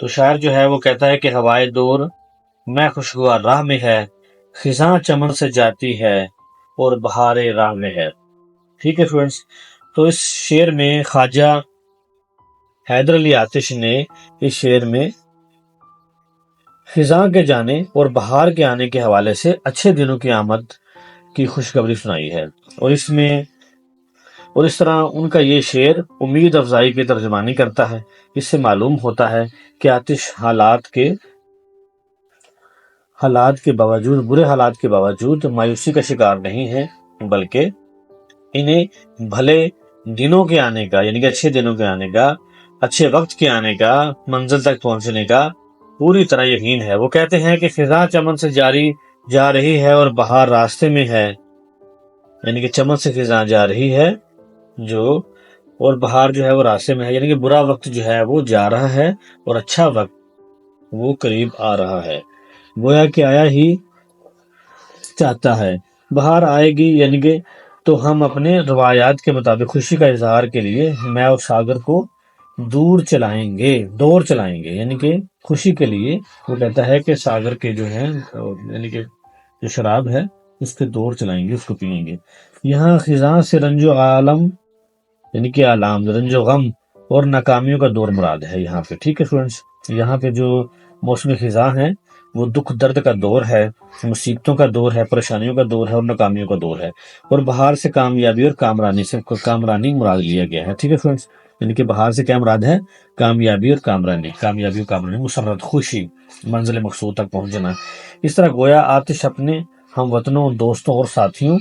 تو شاعر جو ہے وہ کہتا ہے کہ ہوائے دور میں خوشگوار راہ میں ہے، خزاں چمن سے جاتی ہے اور بہار راہ میں ہے۔ ٹھیک ہے فرینڈس، تو اس شعر میں خواجہ حیدر علی آتش نے اس شعر میں خزاں کے جانے اور بہار کے آنے کے حوالے سے اچھے دنوں کی آمد کی خوشخبری سنائی ہے، اور اس طرح ان کا یہ شعر امید افزائی کی ترجمانی کرتا ہے۔ اس سے معلوم ہوتا ہے کہ آتش برے حالات کے باوجود مایوسی کا شکار نہیں ہے، بلکہ انہیں بھلے دنوں کے آنے کا، یعنی کہ اچھے دنوں کے آنے کا، اچھے وقت کے آنے کا، منزل تک پہنچنے کا پوری طرح یقین ہے۔ وہ کہتے ہیں کہ خزاں چمن سے جا رہی ہے اور بہار راستے میں ہے، یعنی کہ چمن سے خزاں جا رہی ہے اور بہار جو ہے وہ راستے میں ہے، یعنی کہ برا وقت جو ہے وہ جا رہا ہے اور اچھا وقت وہ قریب آ رہا ہے، گویا کہ آیا ہی چاہتا ہے۔ بہار آئے گی یعنی کہ تو ہم اپنے روایات کے مطابق خوشی کا اظہار کے لیے میں اور ساگر کو دور چلائیں گے، یعنی کہ خوشی کے لیے وہ کہتا ہے کہ ساگر کے جو ہے، یعنی کہ جو شراب ہے اس کے دور چلائیں گے، اس کو پیئیں گے۔ یہاں خزاں سے رنج و عالم، یعنی کہ رنج و غم اور ناکامیوں کا دور مراد ہے یہاں پہ۔ ٹھیک ہے فرینڈس، یہاں پہ جو موسم خزاں ہے وہ دکھ درد کا دور ہے، مصیبتوں کا دور ہے، پریشانیوں کا دور ہے اور ناکامیوں کا دور ہے، اور بہار سے کامیابی اور کامرانی مراد لیا گیا ہے۔ ٹھیک ہے فرینڈس، یعنی کہ بہار سے کیا مراد ہے؟ کامیابی اور کامرانی، مسرت، خوشی، منزل مقصود تک پہنچنا۔ اس طرح گویا آتش اپنے ہم وطنوں، دوستوں اور ساتھیوں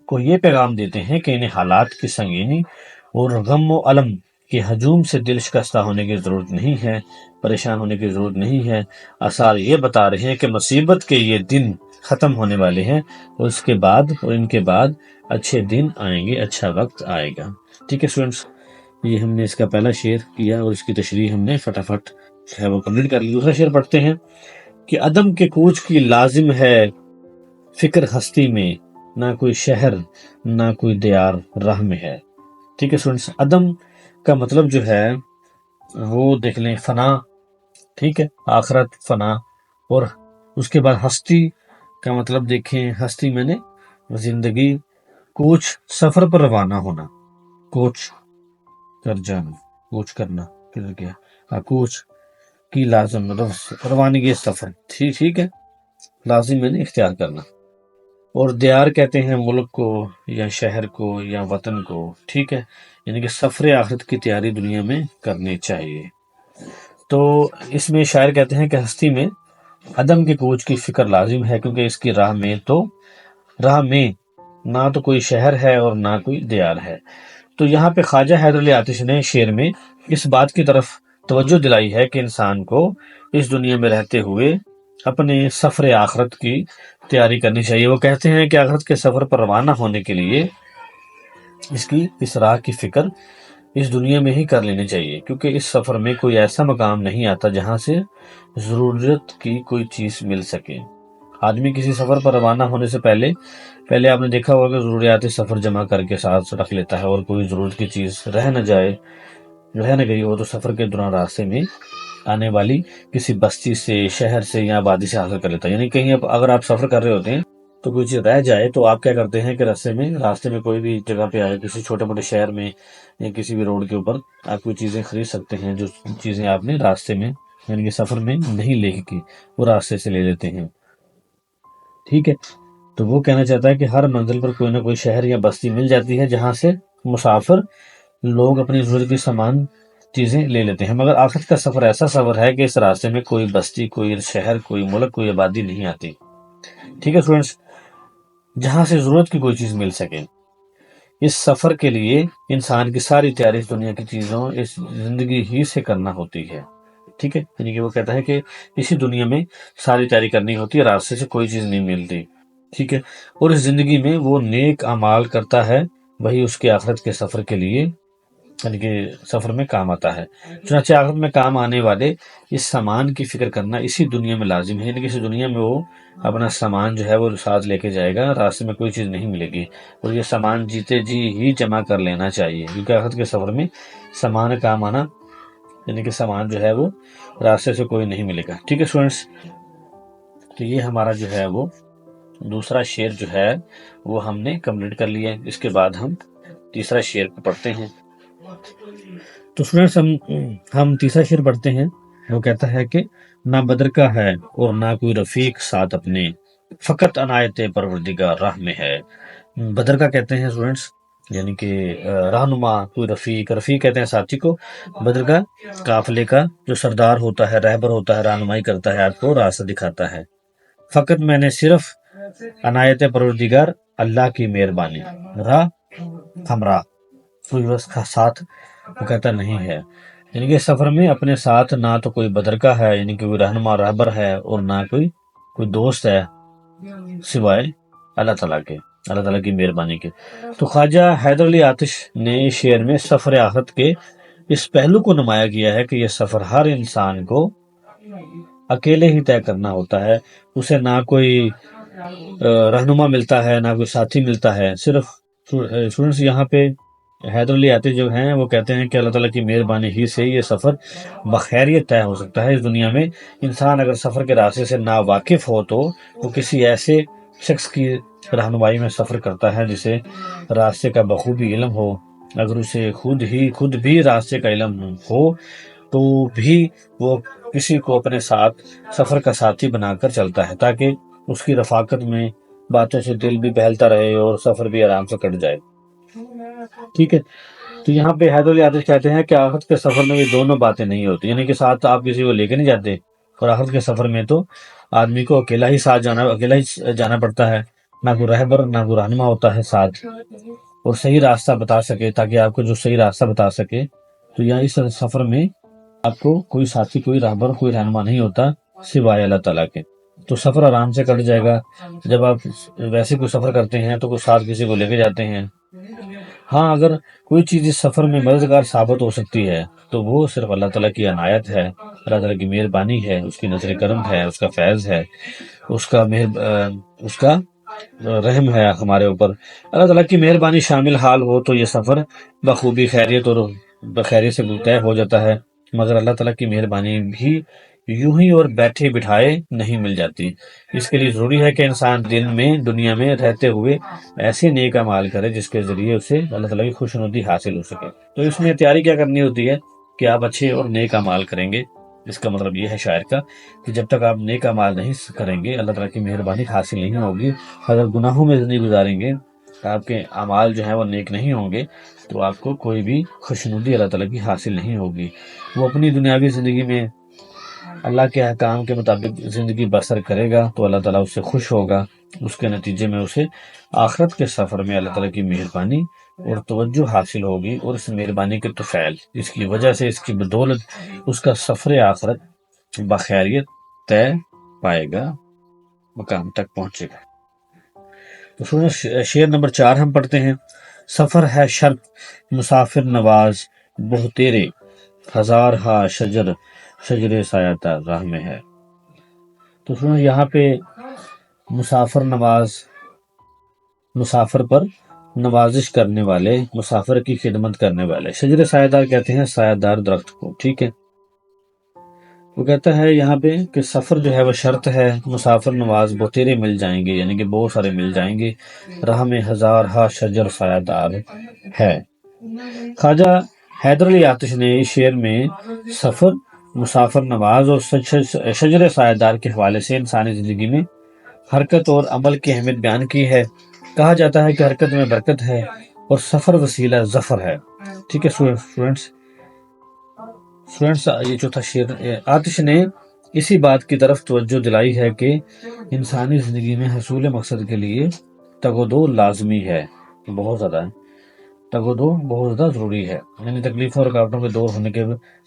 کو یہ پیغام دیتے ہیں کہ انہیں حالات کی سنگینی اور غم و الم کے ہجوم سے دل شکستہ ہونے کی ضرورت نہیں ہے، پریشان ہونے کی ضرورت نہیں ہے۔ آثار یہ بتا رہے ہیں کہ مصیبت کے یہ دن ختم ہونے والے ہیں، اور ان کے بعد اچھے دن آئیں گے، اچھا وقت آئے گا۔ ٹھیک ہے اسٹوڈنٹس، یہ ہم نے اس کا پہلا شعر کیا اور اس کی تشریح ہم نے فٹافٹ ہے وہ کمپلیٹ کر لی۔ دوسرا شعر پڑھتے ہیں کہ عدم کے کوچ کی لازم ہے فکر ہستی میں، نہ کوئی شہر نہ کوئی دیار راہ میں ہے۔ ٹھیک ہے اسٹوڈنٹس، عدم کا مطلب جو ہے وہ دیکھ لیں فنا، ٹھیک ہے، آخرت، فنا، اور اس کے بعد ہستی کا مطلب دیکھیں، ہستی میں نے زندگی، کوچ سفر پر روانہ ہونا، کوچ کر جانا، کوچ کرنا، کدھر گیا، کوچ کی لازم روانگی سفر، ٹھیک ہے، لازم میں نے اختیار کرنا، اور دیار کہتے ہیں ملک کو یا شہر کو یا وطن کو، ٹھیک ہے، یعنی کہ سفر آخرت کی تیاری دنیا میں کرنی چاہیے۔ تو اس میں شاعر کہتے ہیں کہ ہستی میں عدم کے کوچ کی فکر لازم ہے، کیونکہ اس کی راہ میں نہ تو کوئی شہر ہے اور نہ کوئی دیار ہے۔ تو یہاں پہ خواجہ حیدر علی آتش نے شعر میں اس بات کی طرف توجہ دلائی ہے کہ انسان کو اس دنیا میں رہتے ہوئے اپنے سفر آخرت کی تیاری کرنی چاہیے۔ وہ کہتے ہیں کہ آخرت کے سفر پر روانہ ہونے کے لیے اس راہ کی فکر اس دنیا میں ہی کر لینی چاہیے، کیونکہ اس سفر میں کوئی ایسا مقام نہیں آتا جہاں سے ضرورت کی کوئی چیز مل سکے۔ آدمی کسی سفر پر روانہ ہونے سے پہلے آپ نے دیکھا ہوگا کہ ضروریات سفر جمع کر کے ساتھ رکھ لیتا ہے، اور کوئی ضرورت کی چیز رہ نہ گئی ہو تو سفر کے دوران راستے میں آنے والی کسی بستی سے، شہر سے یا آبادی سے حاصل کر لیتا ہے۔ یعنی کہیں اگر آپ سفر کر رہے ہوتے ہیں تو کوئی چیز رہ جائے تو آپ کیا کرتے ہیں کہ راستے میں کوئی بھی جگہ پہ آئے، کسی چھوٹے موٹے شہر میں یا کسی بھی روڈ کے اوپر آپ کوئی چیزیں خرید سکتے ہیں، جو چیزیں آپ نے راستے میں یعنی کہ سفر میں نہیں لے کی، وہ راستے سے لے لیتے ہیں۔ ٹھیک ہے، تو وہ کہنا چاہتا ہے کہ ہر منزل پر کوئی نہ کوئی شہر یا بستی مل جاتی ہے جہاں سے مسافر لوگ اپنی ضرورت کی سامان چیزیں لے لیتے ہیں، مگر آخرت کا سفر ایسا سفر ہے کہ اس راستے میں کوئی بستی، کوئی شہر، کوئی ملک، کوئی آبادی نہیں آتی۔ ٹھیک ہے اسٹوڈنٹس، جہاں سے ضرورت کی کوئی چیز مل سکے۔ اس سفر کے لیے انسان کی ساری تیاری اس دنیا کی چیزوں، اس زندگی ہی سے کرنا ہوتی ہے۔ ٹھیک ہے، یعنی کہ وہ کہتا ہے کہ اسی دنیا میں ساری تیاری کرنی ہوتی ہے، راستے سے کوئی چیز نہیں ملتی۔ ٹھیک ہے، اور اس زندگی میں وہ نیک اعمال کرتا ہے، وہی اس کے آخرت کے سفر کے لیے یعنی کہ سفر میں کام آتا ہے۔ چنانچہ آخرت میں کام آنے والے اس سامان کی فکر کرنا اسی دنیا میں لازم ہے، یعنی کہ اسی دنیا میں وہ اپنا سامان جو ہے وہ ساتھ لے کے جائے گا، راستے میں کوئی چیز نہیں ملے گی، اور یہ سامان جیتے جی ہی جمع کر لینا چاہیے، کیونکہ آخرت کے سفر میں سامان کام آنا یعنی کہ سامان جو ہے وہ راستے سے کوئی نہیں ملے گا. ٹھیک ہے اسٹوڈینٹس، تو یہ ہمارا جو ہے وہ دوسرا شعر جو ہے وہ ہم نے کمپلیٹ کر لیا ہے. اس کے بعد ہم تیسرا شعر پہ پڑھتے ہیں. تو اسٹوڈینٹس ہم تیسرا شعر پڑھتے ہیں. وہ کہتا ہے کہ نہ بدر کا ہے اور نہ کوئی رفیق ساتھ اپنے، فقط عنایت پروردگار راہ میں ہے. بدر کا کہتے ہیں اسٹوڈینٹس یعنی کہ رہنما، کوئی رفیق کہتے ہیں ساتھی کو. بدر کا قافلے کا جو سردار ہوتا ہے، رہبر ہوتا ہے، رہنمائی کرتا ہے، آپ کو راستہ دکھاتا ہے. فقط میں نے صرف عنایت پروردگار اللہ کی مہربانی، راہ ہمراہ، کوئی اس کا ساتھ وہ کہتا نہیں ہے. یعنی کہ سفر میں اپنے ساتھ نہ تو کوئی بدر کا ہے یعنی کہ کوئی رہنما رہبر ہے، اور نہ کوئی دوست ہے سوائے اللہ تعالیٰ کے، اللہ تعالیٰ کی مہربانی کے. تو خواجہ حیدر علی آتش نے اس شعر میں سفر آخرت کے اس پہلو کو نمایاں کیا ہے کہ یہ سفر ہر انسان کو اکیلے ہی طے کرنا ہوتا ہے. اسے نہ کوئی رہنما ملتا ہے، نہ کوئی ساتھی ملتا ہے. صرف اسٹوڈنٹس یہاں پہ حیدر علی آتش جو ہیں وہ کہتے ہیں کہ اللہ تعالیٰ کی مہربانی ہی سے یہ سفر بخیریت طے ہو سکتا ہے. اس دنیا میں انسان اگر سفر کے راستے سے نا واقف ہو تو وہ کسی ایسے شخص کی رہنمائی میں سفر کرتا ہے جسے راستے کا بخوبی علم ہو. اگر اسے خود بھی راستے کا علم ہو تو بھی وہ کسی کو اپنے ساتھ سفر کا ساتھی بنا کر چلتا ہے، تاکہ اس کی رفاقت میں باتوں سے دل بھی بہلتا رہے اور سفر بھی آرام سے کٹ جائے. ٹھیک ہے، تو یہاں پہ حیدر علی آتش کہتے ہیں کہ آخرت کے سفر میں بھی دونوں باتیں نہیں ہوتی. یعنی کہ ساتھ آپ کسی کو لے کے نہیں جاتے، اور آخرت کے سفر میں تو آدمی کو اکیلا ہی جانا پڑتا ہے. نہ کوئی رہبر نہ کوئی رہنما ہوتا ہے ساتھ اور صحیح راستہ بتا سکے، تاکہ آپ کو جو صحیح راستہ بتا سکے. تو یہاں اس سفر میں آپ کو کوئی ساتھی، کوئی رہبر، کوئی رہنما نہیں ہوتا سوائے اللہ تعالیٰ کے. تو سفر آرام سے کٹ جائے گا. جب آپ ویسے کوئی سفر کرتے ہیں تو کوئی ساتھ کسی کو لے کے جاتے ہیں. ہاں، اگر کوئی چیز اس سفر میں مددگار ثابت ہو سکتی ہے تو وہ صرف اللہ تعالیٰ کی عنایت ہے، اللہ تعالیٰ کی مہربانی ہے، اس کی نظر کرم ہے، اس کا فیض ہے، اس کا رحم ہے ہمارے اوپر. اللہ تعالیٰ کی مہربانی شامل حال ہو تو یہ سفر بخوبی خیریت اور بخیریت سے طے ہو جاتا ہے. مگر اللہ تعالیٰ کی مہربانی بھی یوں ہی اور بیٹھے بٹھائے نہیں مل جاتی. اس کے لیے ضروری ہے کہ انسان دنیا میں رہتے ہوئے ایسے نیک اعمال کرے جس کے ذریعے اسے اللہ تعالیٰ کی خوشنودی حاصل ہو سکے. تو اس میں تیاری کیا کرنی ہوتی ہے کہ آپ اچھے اور نیک اعمال کریں گے. اس کا مطلب یہ ہے شاعر کا کہ جب تک آپ نیک اعمال نہیں کریں گے، اللہ تعالیٰ کی مہربانی حاصل نہیں ہوگی. اگر گناہوں میں زندگی گزاریں گے، آپ کے اعمال جو ہیں وہ نیک نہیں ہوں گے، تو آپ کو کوئی بھی خوشنودی اللہ تعالیٰ کی حاصل نہیں ہوگی. وہ اپنی دنیاوی زندگی میں اللہ کے احکام کے مطابق زندگی بسر کرے گا تو اللہ تعالیٰ اس سے خوش ہوگا. اس کے نتیجے میں اسے آخرت کے سفر میں اللہ تعالیٰ کی مہربانی اور توجہ حاصل ہوگی، اور اس مہربانی کے طفیل اس کی وجہ سے، اس کی بدولت اس کا سفر آخرت بخیریت طے پائے گا، مقام تک پہنچے گا. تو شعر نمبر 4 ہم پڑھتے ہیں. سفر ہے شرط مسافر نواز، بہ تیرے ہزار ہا شجر سایہ تر راہ میں ہے. تو سنو یہاں پہ مسافر نواز، مسافر پر نوازش کرنے والے، مسافر کی خدمت کرنے والے. شجر سایہ دار کہتے ہیں سایہ دار درخت کو. ٹھیک ہے، وہ کہتا ہے یہاں پہ کہ سفر جو ہے وہ شرط ہے، مسافر نواز بہتیرے مل جائیں گے، یعنی کہ بہت سارے مل جائیں گے. راہ میں ہزار ہا شجر سایہ دار ہے. خواجہ حیدر علی آتش نے اس شعر میں سفر، مسافر نواز اور شجر سایہ دار کے حوالے سے انسانی زندگی میں حرکت اور عمل کی اہمیت بیان کی ہے. کہا جاتا ہے کہ حرکت میں برکت ہے اور سفر وسیلہ ظفر ہے. ٹھیک ہے اسٹوڈنٹس، یہ چوتھا شعر آتش نے اسی بات کی طرف توجہ دلائی ہے کہ انسانی زندگی میں حصول مقصد کے لیے تگ و دو لازمی ہے، بہت زیادہ ہے. تگ و دو بہت زیادہ ضروری ہے. یعنی تکلیفوں اور رکاوٹوں کے دور ہونے کے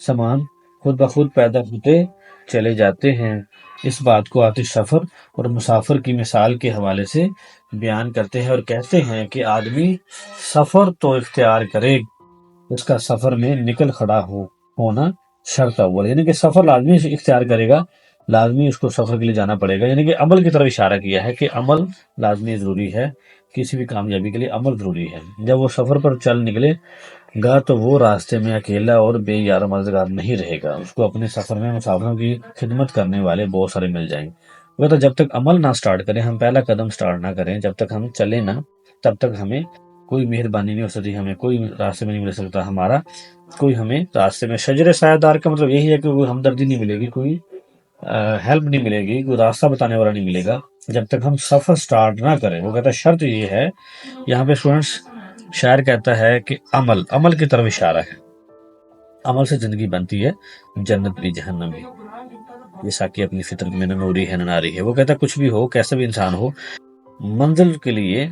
سامان خود بخود پیدا ہوتے چلے جاتے ہیں. اس بات کو آتش سفر اور مسافر کی مثال کے حوالے سے بیان کرتے ہیں اور کہتے ہیں کہ آدمی سفر تو اختیار کرے، اس کا سفر میں نکل کھڑا ہونا شرط اول. یعنی کہ سفر لازمی اختیار کرے گا، لازمی اس کو سفر کے لیے جانا پڑے گا. یعنی کہ عمل کی طرف اشارہ کیا ہے کہ عمل لازمی ضروری ہے، کسی بھی کامیابی کے لیے عمل ضروری ہے. جب وہ سفر پر چل نکلے گا تو وہ راستے میں اکیلا اور بے یار و مددگار نہیں رہے گا، اس کو اپنے سفر میں مسافروں کی خدمت کرنے والے بہت سارے مل جائیں گے۔ وہ کہتا جب تک عمل نہ سٹارٹ کریں، ہم پہلا قدم سٹارٹ نہ کریں، جب تک ہم چلیں نہ، تب تک ہمیں کوئی مہربانی نہیں ہو سکتی، ہمیں کوئی راستے میں نہیں مل سکتا ہمارا، کوئی ہمیں راستے میں شجر سایہ دار کا مطلب یہی ہے کہ کوئی ہمدردی نہیں ملے گی، کوئی ہیلپ نہیں ملے گی، کوئی راستہ بتانے والا نہیں ملے گا جب تک ہم سفر سٹارٹ نہ کریں۔ وہ کہتا ہے شرط یہ ہے، یہاں پہ اسٹوڈنٹس شاعر کہتا ہے کہ عمل کی طرف اشارہ ہے، عمل سے زندگی بنتی ہے، جنت بھی جہنم بھی، یہ ساکی اپنی فطرت میں نہ نوری ہے نہ ناری ہے۔ وہ کہتا ہے کچھ بھی ہو، کیسا بھی انسان ہو، منزل کے لیے،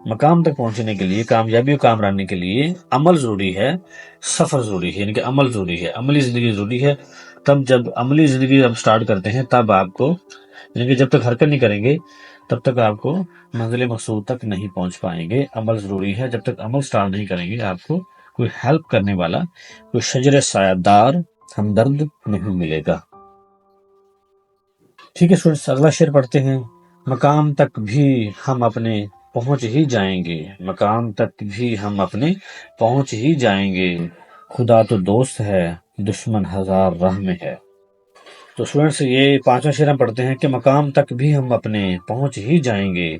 مقام تک پہنچنے کے لیے، کامیابی و کامرانی کے لیے عمل ضروری ہے، سفر ضروری ہے، یعنی کہ عمل ضروری ہے، عملی زندگی ضروری ہے۔ تب جب عملی زندگی ہم سٹارٹ کرتے ہیں، تب آپ کو، یعنی کہ جب تک حرکت نہیں کریں گے تب تک آپ کو منزل مقصود تک نہیں پہنچ پائیں گے۔ عمل ضروری ہے، جب تک عمل سٹارٹ نہیں کریں گے آپ کو کوئی ہیلپ کرنے والا، کوئی شجر سایہ دار، ہمدرد نہیں ملے گا۔ ٹھیک ہے سٹوڈنٹس، اگلا شعر پڑھتے ہیں۔ مقام تک بھی ہم اپنے پہنچ ہی جائیں گے، مقام تک بھی ہم اپنے پہنچ ہی جائیں گے، خدا تو دوست ہے، دشمن ہزار راہ میں ہے۔ تو اسٹوڈنٹس یہ پانچواں شعر ہم پڑھتے ہیں کہ مقام تک بھی ہم اپنے پہنچ ہی جائیں گے،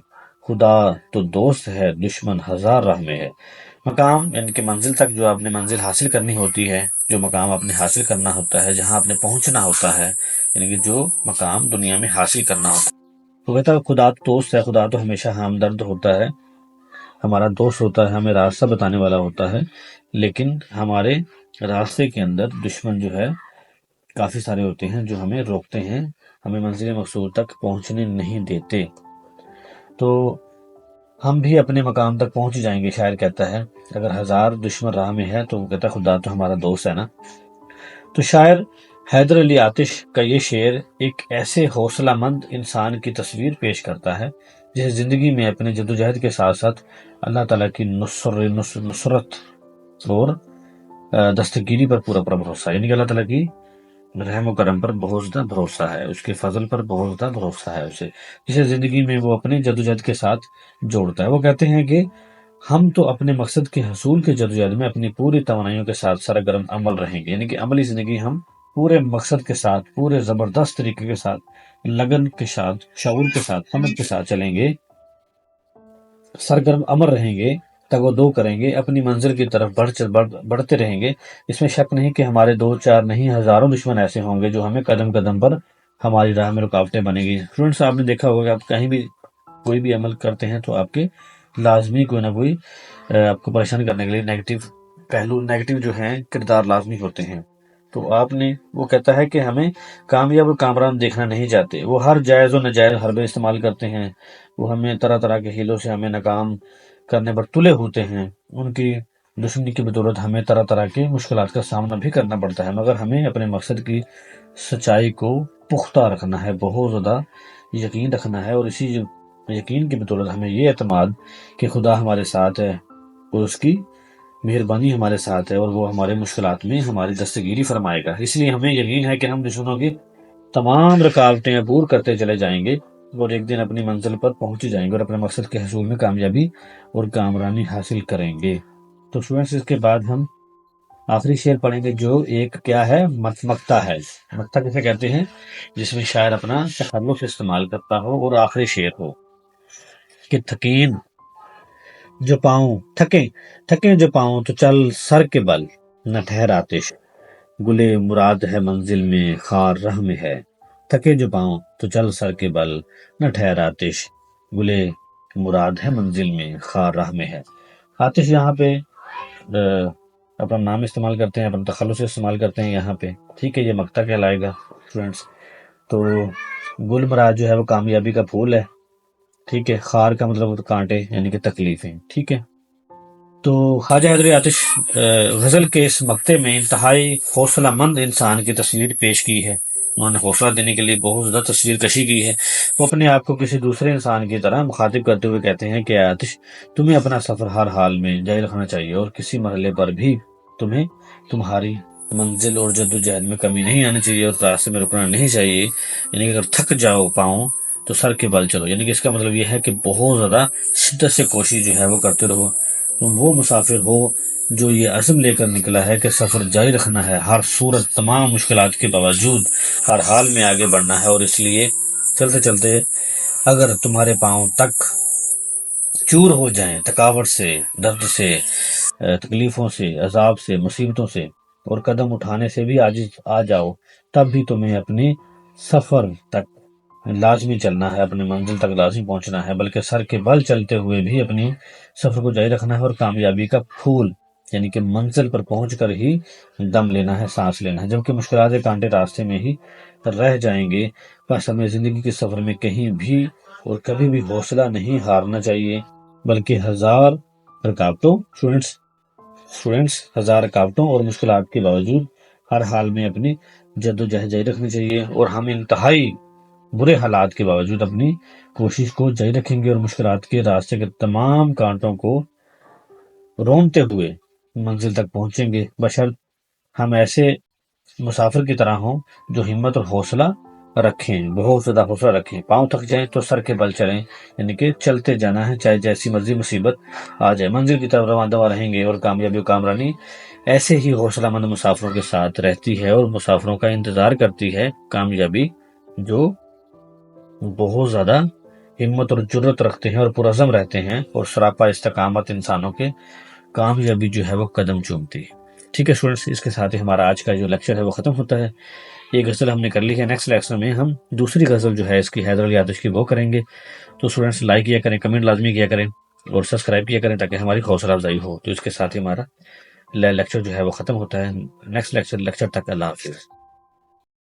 خدا تو دوست ہے، دشمن ہزار راہ میں ہے۔ مقام یعنی کہ منزل تک جو آپ نے منزل حاصل کرنی ہوتی ہے، جو مقام آپ نے حاصل کرنا ہوتا ہے، جہاں آپ نے پہنچنا ہوتا ہے، یعنی کہ جو مقام دنیا میں حاصل کرنا ہوتا ہے، وہ کہتا ہے خدا تو دوست ہے، خدا تو ہمیشہ ہمدرد ہوتا ہے، ہمارا دوست ہوتا ہے، ہمیں راستہ بتانے والا ہوتا ہے، لیکن ہمارے راستے کے اندر دشمن جو ہے کافی سارے ہوتے ہیں جو ہمیں روکتے ہیں، ہمیں منزل مقصود تک پہنچنے نہیں دیتے۔ تو ہم بھی اپنے مقام تک پہنچ جائیں گے، شاعر کہتا ہے، اگر ہزار دشمن راہ میں ہے تو وہ کہتا ہے خدا تو ہمارا دوست ہے نا۔ تو شاعر حیدر علی آتش کا یہ شعر ایک ایسے حوصلہ مند انسان کی تصویر پیش کرتا ہے جسے زندگی میں اپنے جدوجہد کے ساتھ ساتھ اللہ تعالیٰ کی نصرت اور دستگیری پر پورا بھروسہ ہے، یعنی کہ اللہ تعالیٰ کی رحم و کرم پر بہت زیادہ بھروسہ ہے، اس کے فضل پر بہت زیادہ بھروسہ ہے اسے، جسے زندگی میں وہ اپنے جدوجہد کے ساتھ جوڑتا ہے۔ وہ کہتے ہیں کہ ہم تو اپنے مقصد کے حصول کے جدوجہد میں اپنی پوری توانائیوں کے ساتھ سرگرم عمل رہیں گے، یعنی کہ عملی زندگی ہم پورے مقصد کے ساتھ، پورے زبردست طریقے کے ساتھ، لگن کے ساتھ، شعور کے ساتھ، ہمت کے ساتھ چلیں گے، سرگرم عمل رہیں گے، تگ و دو کریں گے، اپنی منزل کی طرف بڑھتے رہیں گے۔ اس میں شک نہیں کہ ہمارے دو چار نہیں ہزاروں دشمن ایسے ہوں گے جو ہمیں قدم قدم پر ہماری راہ میں رکاوٹیں بنے گی۔ اسٹوڈنٹس آپ نے دیکھا ہوگا کہ آپ کہیں بھی کوئی بھی عمل کرتے ہیں تو آپ کے لازمی کوئی نہ کوئی آپ کو پریشان کرنے کے لیے نیگیٹو پہلو، نیگیٹو جو ہیں کردار لازمی ہوتے ہیں۔ تو آپ نے، وہ کہتا ہے کہ ہمیں کامیاب و کامران دیکھنا نہیں چاہتے، وہ ہر جائز و ناجائز حربے استعمال کرتے ہیں، وہ ہمیں طرح طرح کے ہیلوں سے ہمیں ناکام کرنے پر تلے ہوتے ہیں، ان کی دشمنی کی بدولت ہمیں طرح طرح کی مشکلات کا سامنا بھی کرنا پڑتا ہے، مگر ہمیں اپنے مقصد کی سچائی کو پختہ رکھنا ہے، بہت زیادہ یقین رکھنا ہے، اور اسی یقین کی بدولت ہمیں یہ اعتماد کہ خدا ہمارے ساتھ ہے اور اس کی مہربانی ہمارے ساتھ ہے اور وہ ہمارے مشکلات میں ہماری دستگیری فرمائے گا۔ اس لیے ہمیں یقین ہے کہ ہم دشمنوں کی تمام رکاوٹیں عبور کرتے چلے جائیں گے اور ایک دن اپنی منزل پر پہنچ جائیں گے اور اپنے مقصد کے حصول میں کامیابی اور کامرانی حاصل کریں گے۔ تو اسٹوڈنٹس اس کے بعد ہم آخری شعر پڑھیں گے جو ایک کیا ہے، مکتا ہے۔ مکتا کسے کہتے ہیں؟ جس میں شاعر اپنا تخلص استعمال کرتا ہو اور آخری شعر ہو کہ تھکیں جو پاؤں تو چل سر کے بل، نہ ٹھہر آتش، گلے مراد ہے منزل میں خار راہ میں ہے۔ تھکے جو پاؤں تو چل سر کے بل، نہ ٹھہر آتش، گلے مراد ہے منزل میں خار راہ میں ہے۔ آتش یہاں پہ اپنا نام استعمال کرتے ہیں، اپنا تخلص استعمال کرتے ہیں یہاں پہ، ٹھیک ہے، یہ مکتا کہلائے گا اسٹوڈنٹس۔ تو گل مراد جو ہے وہ کامیابی کا پھول ہے، ٹھیک ہے، خار کا مطلب کانٹے یعنی کہ تکلیفیں، ٹھیک ہے۔ تو خواجہ حیدر آتش غزل کے اس مقطع میں انتہائی حوصلہ مند انسان کی تصویر پیش کی ہے، انہوں نے حوصلہ دینے کے لیے بہت زیادہ تصویر کشی کی ہے۔ وہ اپنے آپ کو کسی دوسرے انسان کی طرح مخاطب کرتے ہوئے کہتے ہیں کہ آتش، تمہیں اپنا سفر ہر حال میں جاری رکھنا چاہیے اور کسی مرحلے پر بھی تمہیں تمہاری منزل اور جدوجہد میں کمی نہیں آنی چاہیے اور راستے میں رکنا نہیں چاہیے، یعنی کہ اگر تھک جاؤ پاؤں تو سر کے بل چلو، یعنی کہ اس کا مطلب یہ ہے کہ بہت زیادہ شدت سے کوشش جو ہے وہ کرتے رہو۔ تم وہ مسافر ہو جو یہ عزم لے کر نکلا ہے کہ سفر جاری رکھنا ہے، ہر صورت تمام مشکلات کے باوجود ہر حال میں آگے بڑھنا ہے، اور اس لیے چلتے چلتے اگر تمہارے پاؤں تک چور ہو جائیں تھکاوٹ سے، درد سے، تکلیفوں سے، عذاب سے، مصیبتوں سے، اور قدم اٹھانے سے بھی عاجز آ جاؤ، تب بھی تمہیں اپنے سفر تک لازمی چلنا ہے، اپنی منزل تک لازمی پہنچنا ہے، بلکہ سر کے بل چلتے ہوئے بھی اپنی سفر کو جاری رکھنا ہے، اور کامیابی کا پھول یعنی کہ منزل پر پہنچ کر ہی دم لینا ہے، سانس لینا ہے، جبکہ مشکلات کانٹے راستے میں ہی رہ جائیں گے۔ بس ہمیں زندگی کے سفر میں کہیں بھی اور کبھی بھی حوصلہ نہیں ہارنا چاہیے، بلکہ ہزار رکاوٹوں اور مشکلات کے باوجود ہر حال میں اپنی جد و جہد جاری رکھنی چاہیے، اور ہم انتہائی برے حالات کے باوجود اپنی کوشش کو جاری رکھیں گے، اور مشکلات کے راستے کے تمام کانٹوں کو رونتے ہوئے منزل تک پہنچیں گے، بشرط ہم ایسے مسافر کی طرح ہوں جو ہمت اور حوصلہ رکھیں، بہت زیادہ حوصلہ رکھیں، پاؤں تھک جائیں تو سر کے بل چلیں، یعنی کہ چلتے جانا ہے، چاہے جیسی مرضی مصیبت آ جائے، منزل کی طرف رواں دواں رہیں گے، اور کامیابی و کامرانی ایسے ہی حوصلہ مند مسافروں کے ساتھ رہتی ہے، اور مسافروں کا انتظار کرتی ہے کامیابی، جو بہت زیادہ ہمت اور جرت رکھتے ہیں اور پرعزم رہتے ہیں، اور سراپا استقامت انسانوں کے کامیابی جو ہے وہ قدم چومتی ہے۔ ٹھیک ہے اسٹوڈنٹس، اس کے ساتھ ہی ہمارا آج کا جو لیکچر ہے وہ ختم ہوتا ہے۔ یہ غزل ہم نے کر لی ہے، نیکسٹ لیکچر میں ہم دوسری غزل جو ہے اس کی حیدر علی آتش کی وہ کریں گے۔ تو اسٹوڈنٹس لائک کیا کریں، کمنٹ لازمی کیا کریں، اور سبسکرائب کیا کریں تاکہ ہماری حوصلہ افزائی ہو۔ تو اس کے ساتھ ہی ہمارا لیکچر جو ہے وہ ختم ہوتا ہے۔ نیکسٹ لیکچر تک اللہ حافظ۔